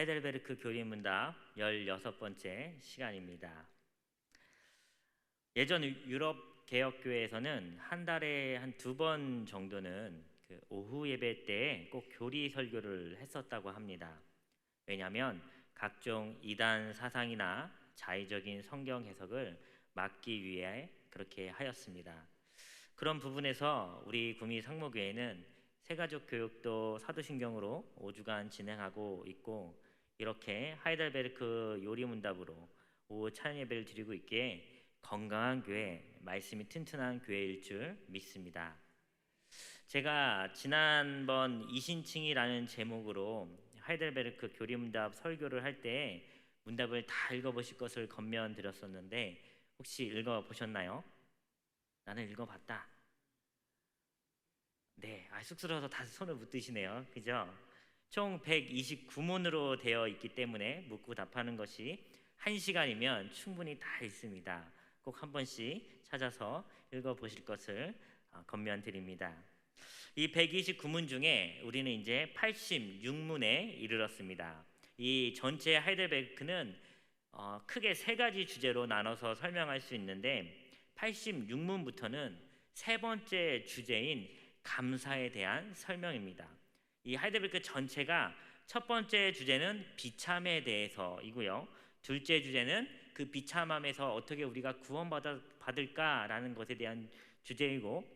하이델베르크 교리문답 16번째 시간입니다. 예전 유럽 개혁교회에서는 한 달에 한 2번 정도는 오후 예배 때 꼭 교리 설교를 했었다고 합니다. 왜냐하면 각종 이단 사상이나 자의적인 성경 해석을 막기 위해 그렇게 하였습니다. 그런 부분에서 우리 구미 상무교회는 새가족 교육도 사도신경으로 5주간 진행하고 있고, 이렇게 하이델베르크 요리문답으로 오후 찬양 예배를 드리고 있기에 건강한 교회, 말씀이 튼튼한 교회일 줄 믿습니다. 제가 지난번 이신칭이라는 제목으로 하이델베르크 교리문답 설교를 할 때 문답을 다 읽어보실 것을 권면드렸었는데, 혹시 읽어보셨나요? 나는 읽어봤다. 네, 쑥스러워서 다시 손을 못 드시네요. 그죠? 총 129문으로 되어 있기 때문에 묻고 답하는 것이 1시간이면 충분히 다 있습니다. 꼭 한 번씩 찾아서 읽어보실 것을 권면드립니다. 이 129문 중에 우리는 이제 86문에 이르렀습니다. 이 전체 하이델베르크는 크게 3가지 주제로 나눠서 설명할 수 있는데, 86문부터는 3번째 주제인 감사에 대한 설명입니다. 이 하이델베르크 전체가 첫 번째 주제는 비참에 대해서이고요. 둘째 주제는 그 비참함에서 어떻게 우리가 구원받을까라는 것에 대한 주제이고,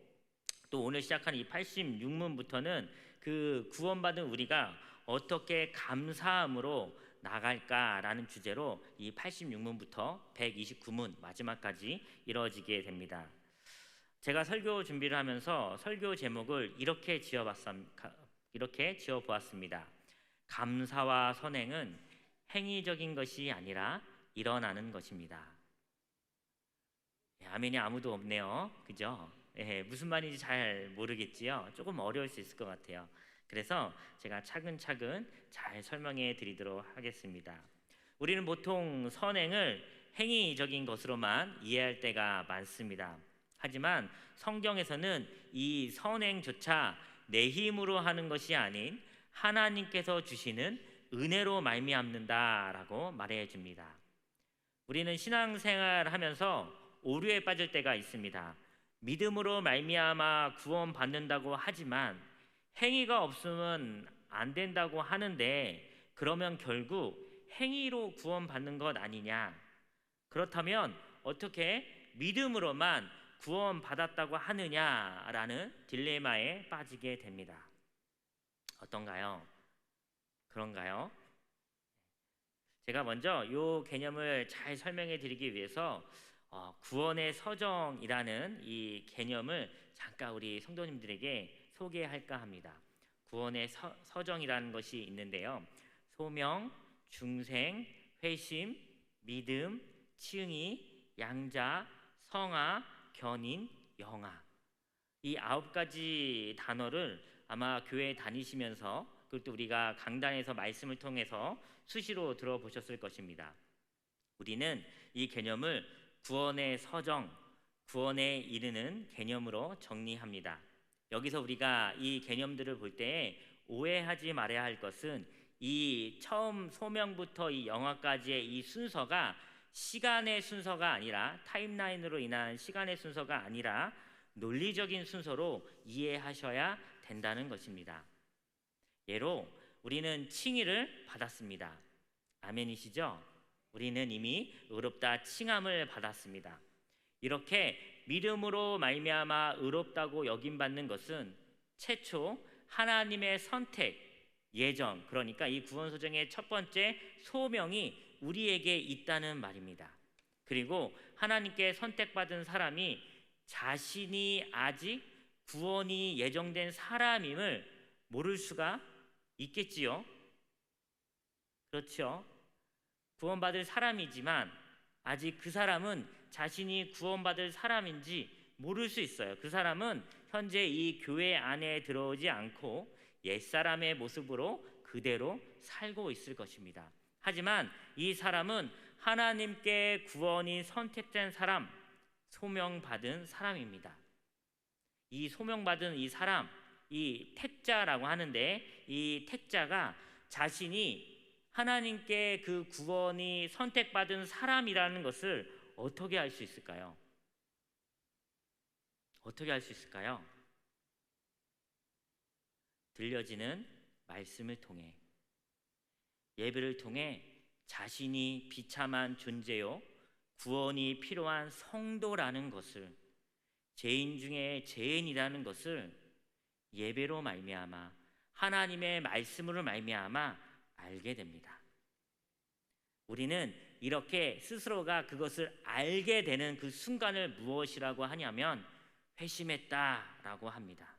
또 오늘 시작한 이 86문부터는 그 구원받은 우리가 어떻게 감사함으로 나갈까라는 주제로 이 86문부터 129문 마지막까지 이루어지게 됩니다. 제가 설교 준비를 하면서 설교 제목을 이렇게 지어보았습니다. 감사와 선행은 행위적인 것이 아니라 일어나는 것입니다. 아멘이 아무도 없네요. 그죠? 무슨 말인지 잘 모르겠지요. 조금 어려울 수 있을 것 같아요. 그래서 제가 차근차근 잘 설명해 드리도록 하겠습니다. 우리는 보통 선행을 행위적인 것으로만 이해할 때가 많습니다. 하지만 성경에서는 이 선행조차 내 힘으로 하는 것이 아닌 하나님께서 주시는 은혜로 말미암는다라고 말해 줍니다. 우리는 신앙생활 하면서 오류에 빠질 때가 있습니다. 믿음으로 말미암아 구원받는다고 하지만 행위가 없으면 안 된다고 하는데, 그러면 결국 행위로 구원받는 것 아니냐? 그렇다면 어떻게 믿음으로만 구원받았다고 하느냐라는 딜레마에 빠지게 됩니다. 어떤가요? 그런가요? 제가 먼저 이 개념을 잘 설명해 드리기 위해서 구원의 서정이라는 이 개념을 잠깐 우리 성도님들에게 소개할까 합니다. 구원의 서정이라는 것이 있는데요. 소명, 중생, 회심, 믿음, 칭의, 양자, 성화, 견인, 영화, 이 9가지 단어를 아마 교회 다니시면서, 그리고 또 우리가 강단에서 말씀을 통해서 수시로 들어보셨을 것입니다. 우리는 이 개념을 구원의 서정, 구원에 이르는 개념으로 정리합니다. 여기서 우리가 이 개념들을 볼 때 오해하지 말아야 할 것은, 이 처음 소명부터 이 영화까지의 이 순서가 시간의 순서가 아니라, 타임라인으로 인한 시간의 순서가 아니라 논리적인 순서로 이해하셔야 된다는 것입니다. 예로 우리는 칭의를 받았습니다. 아멘이시죠? 우리는 이미 의롭다 칭함을 받았습니다. 이렇게 믿음으로 말미암아 의롭다고 여김받는 것은 최초 하나님의 선택, 예정, 그러니까 이 구원소정의 첫 번째 소명이 우리에게 있다는 말입니다. 그리고 하나님께 선택받은 사람이 자신이 아직 구원이 예정된 사람임을 모를 수가 있겠지요. 그렇죠? 구원받을 사람이지만 아직 그 사람은 자신이 구원받을 사람인지 모를 수 있어요. 그 사람은 현재 이 교회 안에 들어오지 않고 옛사람의 모습으로 그대로 살고 있을 것입니다. 하지만 이 사람은 하나님께 구원이 선택된 사람, 소명받은 사람입니다. 이 소명받은 이 사람, 이 택자라고 하는데, 이 택자가 자신이 하나님께 그 구원이 선택받은 사람이라는 것을 어떻게 알 수 있을까요? 어떻게 알 수 있을까요? 들려지는 말씀을 통해, 예배를 통해 자신이 비참한 존재요, 구원이 필요한 성도라는 것을, 죄인 중에 죄인이라는 것을 예배로 말미암아, 하나님의 말씀으로 말미암아 알게 됩니다. 우리는 이렇게 스스로가 그것을 알게 되는 그 순간을 무엇이라고 하냐면 회심했다라고 합니다.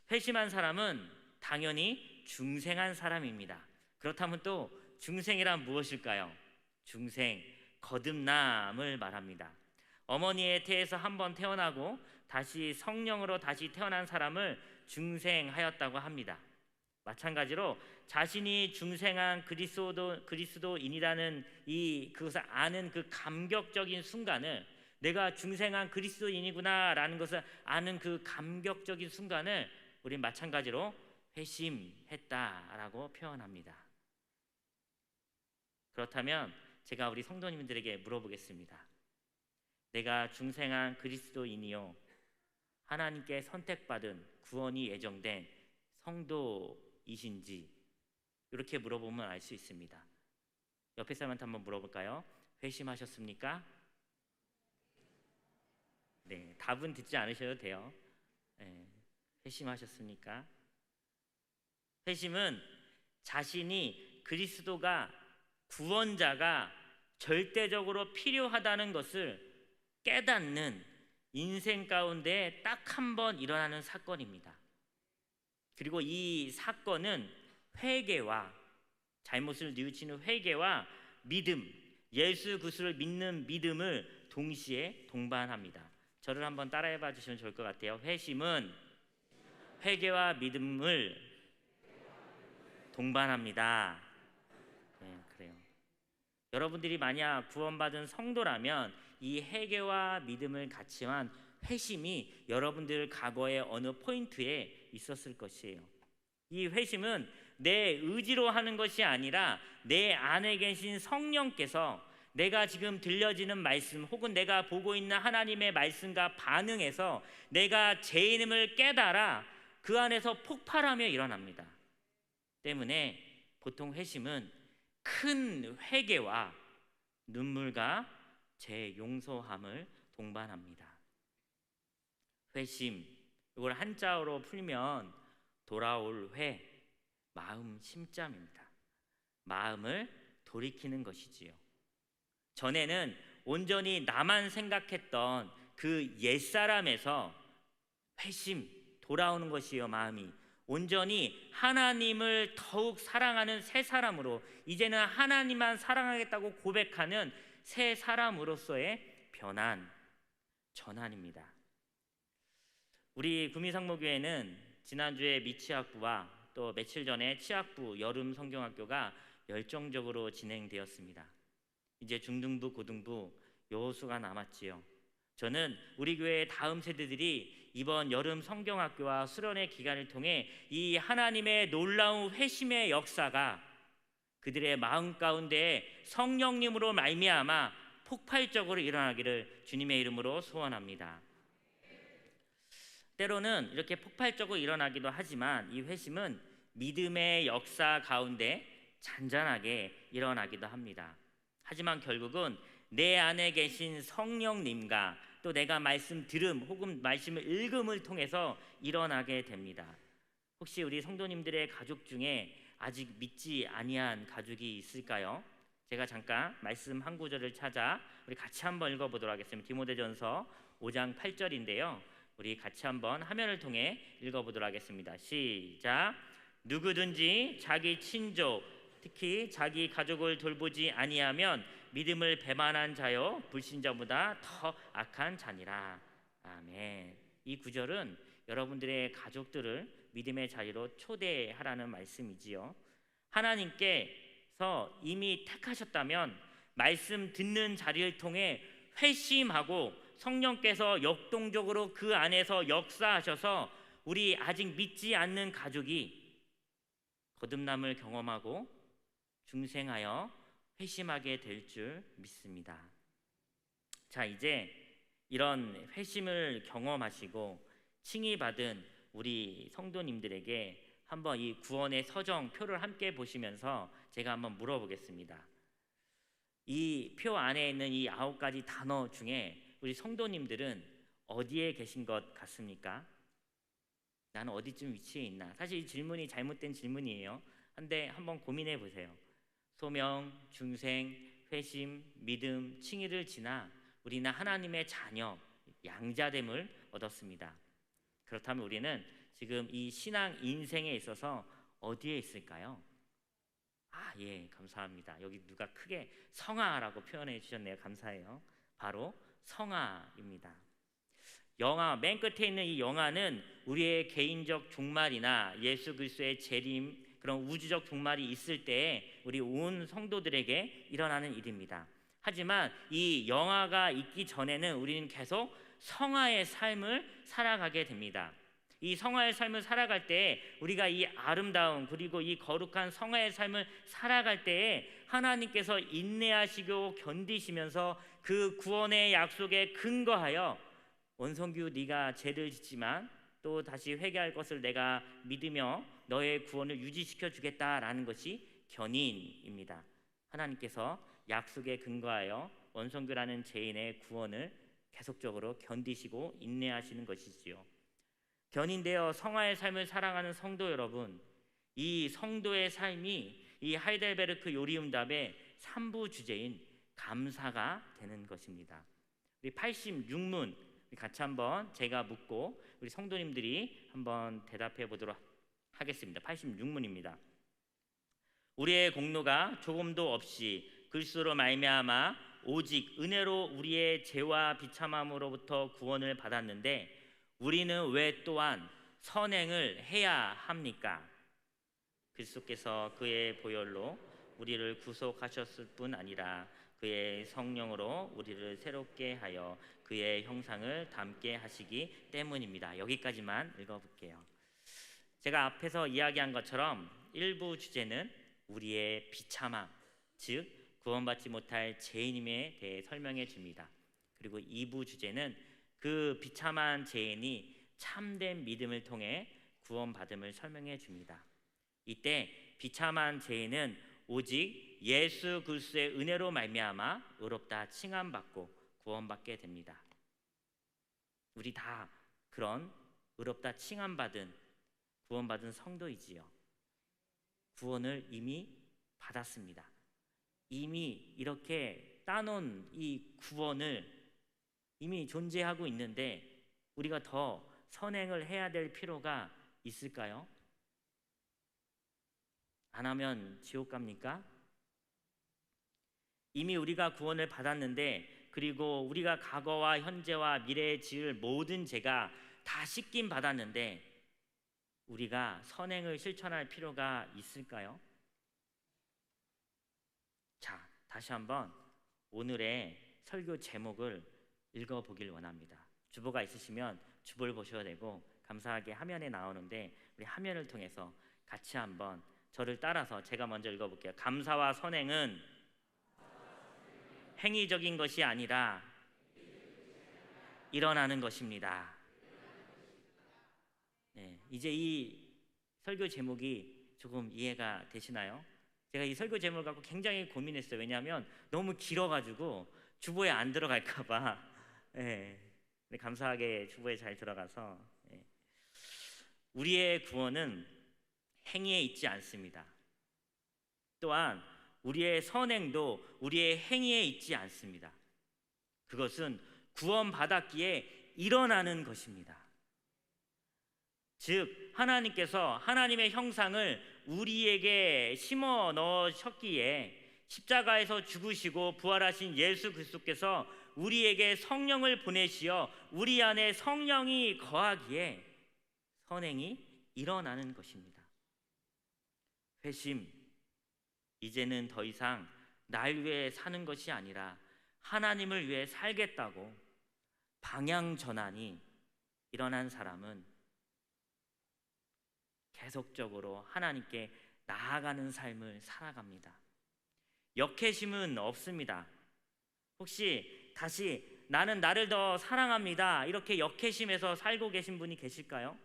회심한 사람은 당연히 중생한 사람입니다. 그렇다면 또 중생이란 무엇일까요? 중생, 거듭남을 말합니다. 어머니의 태에서 한번 태어나고 다시 성령으로 다시 태어난 사람을 중생하였다고 합니다. 마찬가지로 자신이 중생한 그리스도인이라는 그것을 아는 그 감격적인 순간을, 내가 중생한 그리스도인이구나라는 것을 아는 그 감격적인 순간을 우린 마찬가지로 회심했다라고 표현합니다. 그렇다면 제가 우리 성도님들에게 물어보겠습니다. 내가 중생한 그리스도인이요, 하나님께 선택받은 구원이 예정된 성도이신지 이렇게 물어보면 알 수 있습니다. 옆에 사람한테 한번 물어볼까요? 회심하셨습니까? 네, 답은 듣지 않으셔도 돼요. 네, 회심하셨습니까? 회심은 자신이 그리스도가 구원자가 절대적으로 필요하다는 것을 깨닫는 인생 가운데 딱 한 번 일어나는 사건입니다. 그리고 이 사건은 회개와, 잘못을 뉘우치는 회개와 믿음, 예수 그리스도를 믿는 믿음을 동시에 동반합니다. 저를 한번 따라해 봐 주시면 좋을 것 같아요. 회심은 회개와 믿음을 동반합니다. 네, 그래요. 여러분들이 만약 구원받은 성도라면 이 회개와 믿음을 같이 한 회심이 여러분들 과거의 어느 포인트에 있었을 것이에요. 이 회심은 내 의지로 하는 것이 아니라 내 안에 계신 성령께서 내가 지금 들려지는 말씀 혹은 내가 보고 있는 하나님의 말씀과 반응해서 내가 죄인임을 깨달아 그 안에서 폭발하며 일어납니다. 때문에 보통 회심은 큰 회개와 눈물과 죄 용서함을 동반합니다. 회심, 이걸 한자어로 풀면 돌아올 회, 마음 심자입니다. 마음을 돌이키는 것이지요. 전에는 온전히 나만 생각했던 그 옛사람에서 회심, 돌아오는 것이요, 마음이 온전히 하나님을 더욱 사랑하는 새 사람으로, 이제는 하나님만 사랑하겠다고 고백하는 새 사람으로서의 변한, 전환입니다. 우리 구미상무교회는 지난주에 미취학부와 또 며칠 전에 치학부 여름 성경학교가 열정적으로 진행되었습니다. 이제 중등부, 고등부 여호수가 남았지요. 저는 우리 교회의 다음 세대들이 이번 여름 성경학교와 수련회 기간을 통해 이 하나님의 놀라운 회심의 역사가 그들의 마음 가운데 성령님으로 말미암아 폭발적으로 일어나기를 주님의 이름으로 소원합니다. 때로는 이렇게 폭발적으로 일어나기도 하지만 이 회심은 믿음의 역사 가운데 잔잔하게 일어나기도 합니다. 하지만 결국은 내 안에 계신 성령님과 또 내가 말씀 들음 혹은 말씀을 읽음을 통해서 일어나게 됩니다. 혹시 우리 성도님들의 가족 중에 아직 믿지 아니한 가족이 있을까요? 제가 잠깐 말씀 한 구절을 찾아 우리 같이 한번 읽어보도록 하겠습니다. 디모데전서 5장 8절인데요. 우리 같이 한번 화면을 통해 읽어보도록 하겠습니다. 시작. 누구든지 자기 친족, 특히 자기 가족을 돌보지 아니하면 믿음을 배반한 자요 불신자보다 더 악한 자니라. 아멘. 이 구절은 여러분들의 가족들을 믿음의 자리로 초대하라는 말씀이지요. 하나님께서 이미 택하셨다면 말씀 듣는 자리를 통해 회심하고 성령께서 역동적으로 그 안에서 역사하셔서 우리 아직 믿지 않는 가족이 거듭남을 경험하고 중생하여 회심하게 될 줄 믿습니다. 자, 이제 이런 회심을 경험하시고 칭의받은 우리 성도님들에게 한번 이 구원의 서정표를 함께 보시면서 제가 한번 물어보겠습니다. 이 표 안에 있는 이 9가지 단어 중에 우리 성도님들은 어디에 계신 것 같습니까? 나는 어디쯤 위치해 있나? 사실 이 질문이 잘못된 질문이에요. 근데 한번 고민해 보세요. 소명, 중생, 회심, 믿음, 칭의를 지나 우리는 하나님의 자녀, 양자됨을 얻었습니다. 그렇다면 우리는 지금 이 신앙 인생에 있어서 어디에 있을까요? 예, 감사합니다. 여기 누가 크게 성화라고 표현해 주셨네요. 감사해요. 바로 성화입니다. 영화, 맨 끝에 있는 이 영화는 우리의 개인적 종말이나 예수 그리스도의 재림, 그런 우주적 종말이 있을 때에 우리 온 성도들에게 일어나는 일입니다. 하지만 이 영화가 있기 전에는 우리는 계속 성화의 삶을 살아가게 됩니다. 이 성화의 삶을 살아갈 때에 우리가 이 아름다운 그리고 이 거룩한 성화의 삶을 살아갈 때에 하나님께서 인내하시고 견디시면서 그 구원의 약속에 근거하여 원성규 네가 죄를 짓지만 또 다시 회개할 것을 내가 믿으며 너의 구원을 유지시켜 주겠다라는 것이 견인입니다. 하나님께서 약속에 근거하여 원성규라는 죄인의 구원을 계속적으로 견디시고 인내하시는 것이지요. 견인되어 성화의 삶을 살아가는 성도 여러분, 이 성도의 삶이 이 하이델베르크 요리응답의 3부 주제인 감사가 되는 것입니다. 우리 86문 같이 한번 제가 묻고 우리 성도님들이 한번 대답해 보도록 하겠습니다. 86문입니다. 우리의 공로가 조금도 없이 그리스도로 말미암아 오직 은혜로 우리의 죄와 비참함으로부터 구원을 받았는데 우리는 왜 또한 선행을 해야 합니까? 그리스도께서 그의 보혈로 우리를 구속하셨을 뿐 아니라 그의 성령으로 우리를 새롭게 하여 그의 형상을 닮게 하시기 때문입니다. 여기까지만 읽어볼게요. 제가 앞에서 이야기한 것처럼 1부 주제는 우리의 비참함, 즉 구원받지 못할 죄인임에 대해 설명해 줍니다. 그리고 2부 주제는 그 비참한 죄인이 참된 믿음을 통해 구원받음을 설명해 줍니다. 이때 비참한 죄인은 오직 예수 그리스도의 은혜로 말미암아 의롭다 칭함받고 구원받게 됩니다. 우리 다 그런 의롭다 칭함받은 구원받은 성도이지요. 구원을 이미 받았습니다. 이미 이렇게 따놓은 이 구원을 이미 존재하고 있는데 우리가 더 선행을 해야 될 필요가 있을까요? 안 하면 지옥 갑니까? 이미 우리가 구원을 받았는데 그리고 우리가 과거와 현재와 미래에 지을 모든 죄가 다 씻김 받았는데 우리가 선행을 실천할 필요가 있을까요? 자, 다시 한번 오늘의 설교 제목을 읽어보길 원합니다. 주보가 있으시면 주보를 보셔야 되고 감사하게 화면에 나오는데 우리 화면을 통해서 같이 한번 저를 따라서 제가 먼저 읽어볼게요. 감사와 선행은 행위적인 것이 아니라 일어나는 것입니다. 네, 이제 이 설교 제목이 조금 이해가 되시나요? 제가 이 설교 제목을 갖고 굉장히 고민했어요. 왜냐하면 너무 길어가지고 주보에 안 들어갈까봐. 네, 감사하게 주보에 잘 들어가서 우리의 구원은 행위에 있지 않습니다. 또한 우리의 선행도 우리의 행위에 있지 않습니다. 그것은 구원받았기에 일어나는 것입니다. 즉 하나님께서 하나님의 형상을 우리에게 심어 넣으셨기에 십자가에서 죽으시고 부활하신 예수 그리스도께서 우리에게 성령을 보내시어 우리 안에 성령이 거하기에 선행이 일어나는 것입니다. 회심, 이제는 더 이상 날 위해 사는 것이 아니라 하나님을 위해 살겠다고 방향 전환이 일어난 사람은 계속적으로 하나님께 나아가는 삶을 살아갑니다. 역해심은 없습니다. 혹시 다시 나는 나를 더 사랑합니다, 이렇게 역해심에서 살고 계신 분이 계실까요?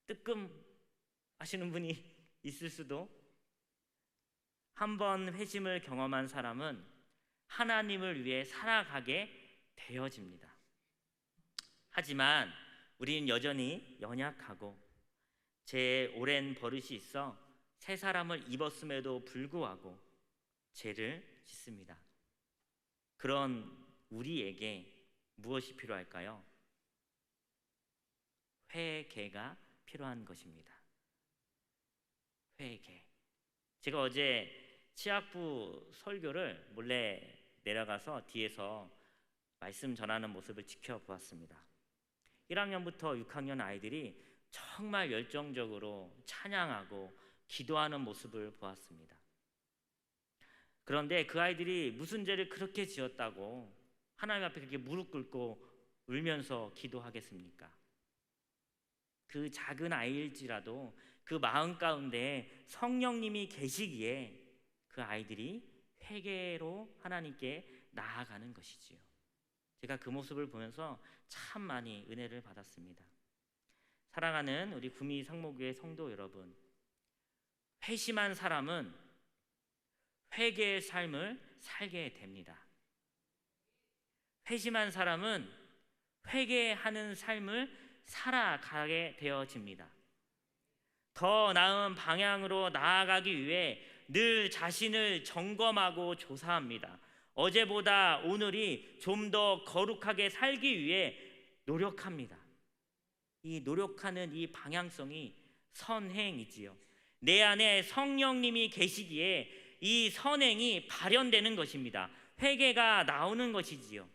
뜨끔하시는 분이 있을 수도. 한번 회심을 경험한 사람은 하나님을 위해 살아가게 되어집니다. 하지만 우리는 여전히 연약하고 제 오랜 버릇이 있어 새 사람을 입었음에도 불구하고 죄를 짓습니다. 그런 우리에게 무엇이 필요할까요? 회개가 필요한 것입니다. 회개. 제가 어제 치학부 설교를 몰래 내려가서 뒤에서 말씀 전하는 모습을 지켜보았습니다. 1학년부터 6학년 아이들이 정말 열정적으로 찬양하고 기도하는 모습을 보았습니다. 그런데 그 아이들이 무슨 죄를 그렇게 지었다고 하나님 앞에 그렇게 무릎 꿇고 울면서 기도하겠습니까? 그 작은 아이일지라도 그 마음 가운데 성령님이 계시기에 그 아이들이 회개로 하나님께 나아가는 것이지요. 제가 그 모습을 보면서 참 많이 은혜를 받았습니다. 사랑하는 우리 구미 상목교회 성도 여러분, 회심한 사람은 회개의 삶을 살게 됩니다. 회심한 사람은 회개하는 삶을 살아가게 되어집니다. 더 나은 방향으로 나아가기 위해 늘 자신을 점검하고 조사합니다. 어제보다 오늘이 좀 더 거룩하게 살기 위해 노력합니다. 이 노력하는 이 방향성이 선행이지요. 내 안에 성령님이 계시기에 이 선행이 발현되는 것입니다. 회개가 나오는 것이지요.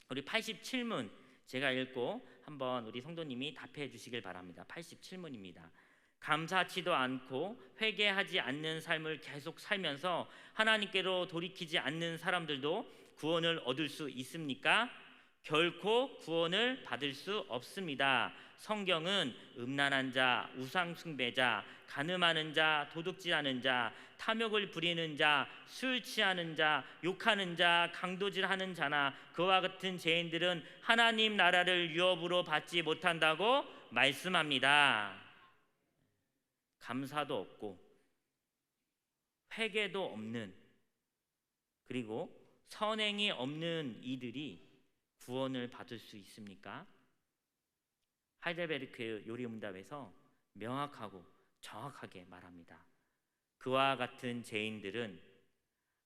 우리 87문 제가 읽고 한번 우리 성도님이 답해 주시길 바랍니다. 87문입니다. 감사치도 않고 회개하지 않는 삶을 계속 살면서 하나님께로 돌이키지 않는 사람들도 구원을 얻을 수 있습니까? 결코 구원을 받을 수 없습니다. 성경은 음란한 자, 우상 숭배자, 간음하는 자, 도둑질하는 자, 탐욕을 부리는 자, 술 취하는 자, 욕하는 자, 강도질하는 자나 그와 같은 죄인들은 하나님 나라를 유업으로 받지 못한다고 말씀합니다. 감사도 없고 회개도 없는, 그리고 선행이 없는 이들이 구원을 받을 수 있습니까? 하이델베르크 요리응답에서 명확하고 정확하게 말합니다. 그와 같은 죄인들은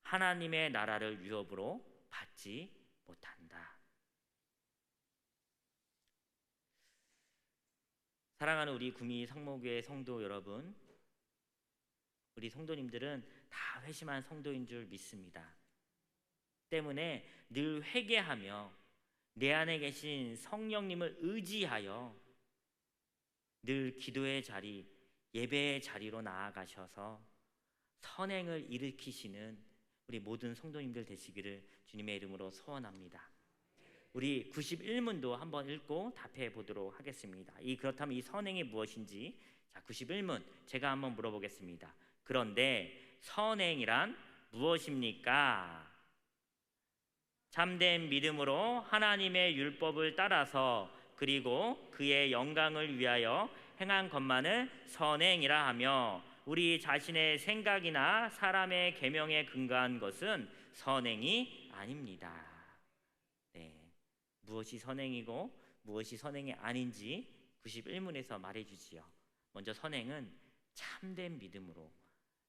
하나님의 나라를 유업으로 받지 못한다. 사랑하는 우리 구미 성모교회 성도 여러분, 우리 성도님들은 다 회심한 성도인 줄 믿습니다. 때문에 늘 회개하며 내 안에 계신 성령님을 의지하여 늘 기도의 자리, 예배의 자리로 나아가셔서 선행을 일으키시는 우리 모든 성도님들 되시기를 주님의 이름으로 소원합니다. 우리 91문도 한번 읽고 답해 보도록 하겠습니다. 그렇다면 이 선행이 무엇인지, 자, 91문 제가 한번 물어보겠습니다. 그런데 선행이란 무엇입니까? 참된 믿음으로 하나님의 율법을 따라서 그리고 그의 영광을 위하여 행한 것만을 선행이라 하며, 우리 자신의 생각이나 사람의 계명에 근거한 것은 선행이 아닙니다. 네, 무엇이 선행이고 무엇이 선행이 아닌지 91문에서 말해주지요. 먼저 선행은 참된 믿음으로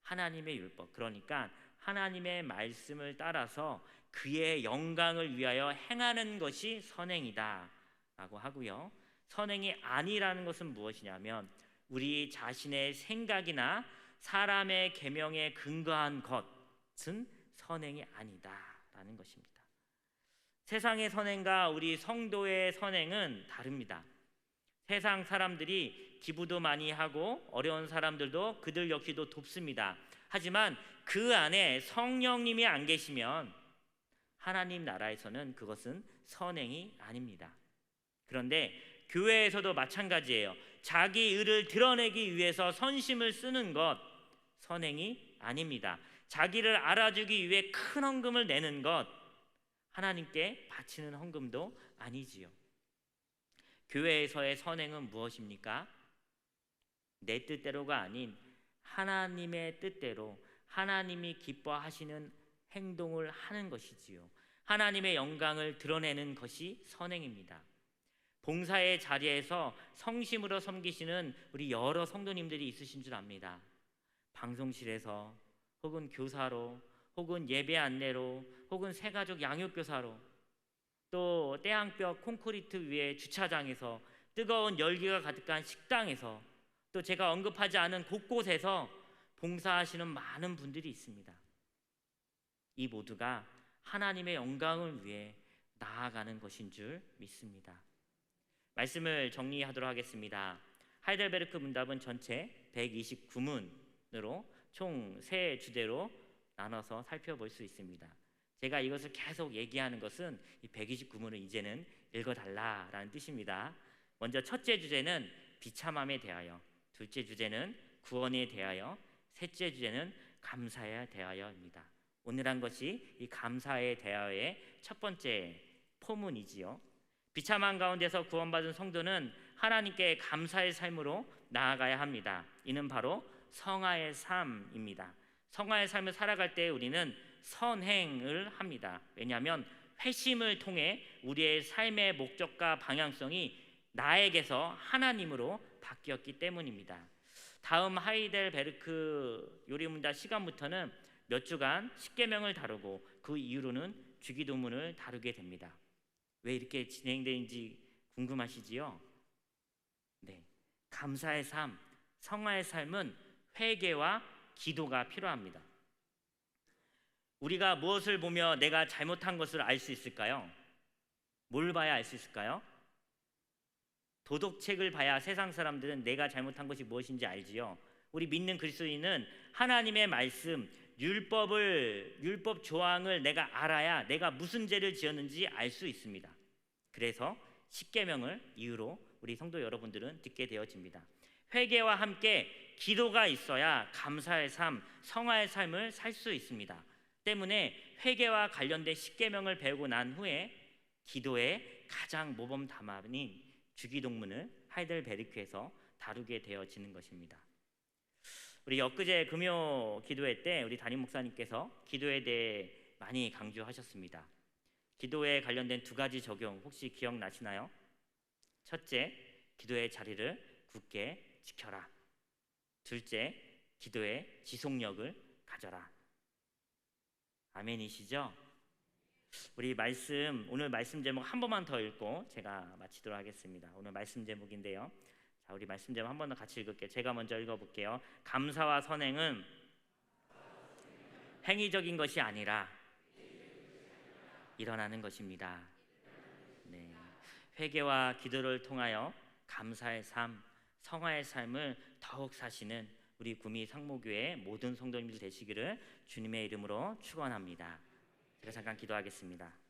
하나님의 율법, 그러니까 하나님의 말씀을 따라서 그의 영광을 위하여 행하는 것이 선행이다 라고 하고요. 선행이 아니라는 것은 무엇이냐면 우리 자신의 생각이나 사람의 계명에 근거한 것은 선행이 아니다라는 것입니다. 세상의 선행과 우리 성도의 선행은 다릅니다. 세상 사람들이 기부도 많이 하고 어려운 사람들도 그들 역시도 돕습니다. 하지만 그 안에 성령님이 안 계시면 하나님 나라에서는 그것은 선행이 아닙니다. 그런데 교회에서도 마찬가지예요. 자기 의를 드러내기 위해서 선심을 쓰는 것 선행이 아닙니다. 자기를 알아주기 위해 큰 헌금을 내는 것 하나님께 바치는 헌금도 아니지요. 교회에서의 선행은 무엇입니까? 내 뜻대로가 아닌 하나님의 뜻대로 하나님이 기뻐하시는 행동을 하는 것이지요. 하나님의 영광을 드러내는 것이 선행입니다. 봉사의 자리에서 성심으로 섬기시는 우리 여러 성도님들이 있으신 줄 압니다. 방송실에서 혹은 교사로 혹은 예배 안내로 혹은 새가족 양육교사로 또 태양벽 콘크리트 위에 주차장에서 뜨거운 열기가 가득한 식당에서 또 제가 언급하지 않은 곳곳에서 봉사하시는 많은 분들이 있습니다. 이 모두가 하나님의 영광을 위해 나아가는 것인 줄 믿습니다. 말씀을 정리하도록 하겠습니다. 하이델베르크 문답은 전체 129문으로 총 3주제로 나눠서 살펴볼 수 있습니다. 제가 이것을 계속 얘기하는 것은 이 129문을 이제는 읽어달라라는 뜻입니다. 먼저 첫째 주제는 비참함에 대하여, 둘째 주제는 구원에 대하여, 셋째 주제는 감사에 대하여입니다. 오늘 한 것이 이 감사에 대하여의 첫 번째 포문이지요. 비참한 가운데서 구원받은 성도는 하나님께 감사의 삶으로 나아가야 합니다. 이는 바로 성화의 삶입니다. 성화의 삶을 살아갈 때 우리는 선행을 합니다. 왜냐하면 회심을 통해 우리의 삶의 목적과 방향성이 나에게서 하나님으로 바뀌었기 때문입니다. 다음 하이델베르크 요리문답 시간부터는 몇 주간 십계명을 다루고 그 이후로는 주기도문을 다루게 됩니다. 왜 이렇게 진행되는지 궁금하시지요? 네, 감사의 삶, 성화의 삶은 회개와 기도가 필요합니다. 우리가 무엇을 보며 내가 잘못한 것을 알 수 있을까요? 뭘 봐야 알 수 있을까요? 도덕책을 봐야 세상 사람들은 내가 잘못한 것이 무엇인지 알지요. 우리 믿는 그리스도인은 하나님의 말씀, 율법 조항을 내가 알아야 내가 무슨 죄를 지었는지 알 수 있습니다. 그래서 십계명을 이유로 우리 성도 여러분들은 듣게 되어집니다. 회개와 함께 기도가 있어야 감사의 삶, 성화의 삶을 살 수 있습니다. 때문에 회개와 관련된 십계명을 배우고 난 후에 기도의 가장 모범 담화인 주기도문을 하이델베르크에서 다루게 되어지는 것입니다. 우리 엊그제 금요 기도회 때 우리 담임 목사님께서 기도에 대해 많이 강조하셨습니다. 기도에 관련된 2가지 적용 혹시 기억나시나요? 첫째, 기도의 자리를 굳게 지켜라. 둘째, 기도의 지속력을 가져라. 아멘이시죠? 우리 오늘 말씀 제목 한 번만 더 읽고 제가 마치도록 하겠습니다. 오늘 말씀 제목인데요. 자, 우리 말씀 제목 한 번 더 같이 읽을게요. 제가 먼저 읽어볼게요. 감사와 선행은 행위적인 것이 아니라 일어나는 것입니다. 네, 회개와 기도를 통하여 감사의 삶, 성화의 삶을 더욱 사시는 우리 구미 상무교회 모든 성도님들 되시기를 주님의 이름으로 축원합니다. 제가 잠깐 기도하겠습니다.